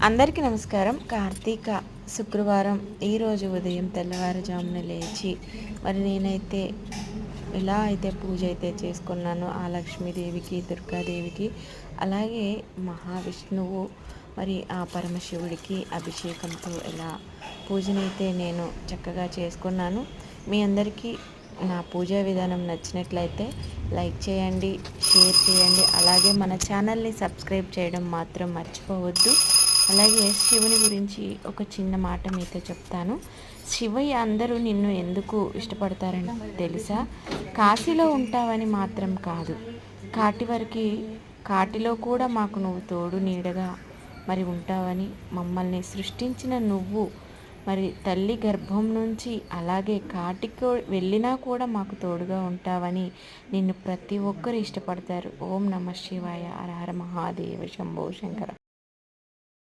అందరికీ నమస్కారం. కార్తీక శుక్రవారం ఈరోజు ఉదయం తెల్లవారుజామున లేచి మరి నేనైతే ఎలా అయితే పూజ అయితే చేసుకున్నానో ఆ లక్ష్మీదేవికి, దుర్గాదేవికి, అలాగే మహావిష్ణువు మరి ఆ పరమశివుడికి అభిషేకంతో ఎలా పూజనైతే నేను చక్కగా చేసుకున్నాను. మీ అందరికీ నా పూజా విధానం నచ్చినట్లయితే లైక్ చేయండి, షేర్ చేయండి, అలాగే మన ఛానల్ని సబ్స్క్రైబ్ చేయడం మాత్రం మర్చిపోవద్దు. అలాగే శివుని గురించి ఒక చిన్న మాట మీతో చెప్తాను. శివయ్య అందరూ నిన్ను ఎందుకు ఇష్టపడతారని తెలుసా? కాశీలో ఉంటావని మాత్రం కాదు, కాటిలో కూడా మాకు నువ్వు తోడు నీడగా మరి ఉంటావని, మమ్మల్ని సృష్టించిన నువ్వు మరి తల్లి గర్భం నుంచి అలాగే కాటికి వెళ్ళినా కూడా మాకు తోడుగా ఉంటావని నిన్ను ప్రతి ఒక్కరు ఇష్టపడతారు. ఓం నమ శివాయ, హర హర మహాదేవ, శంభో శంకర.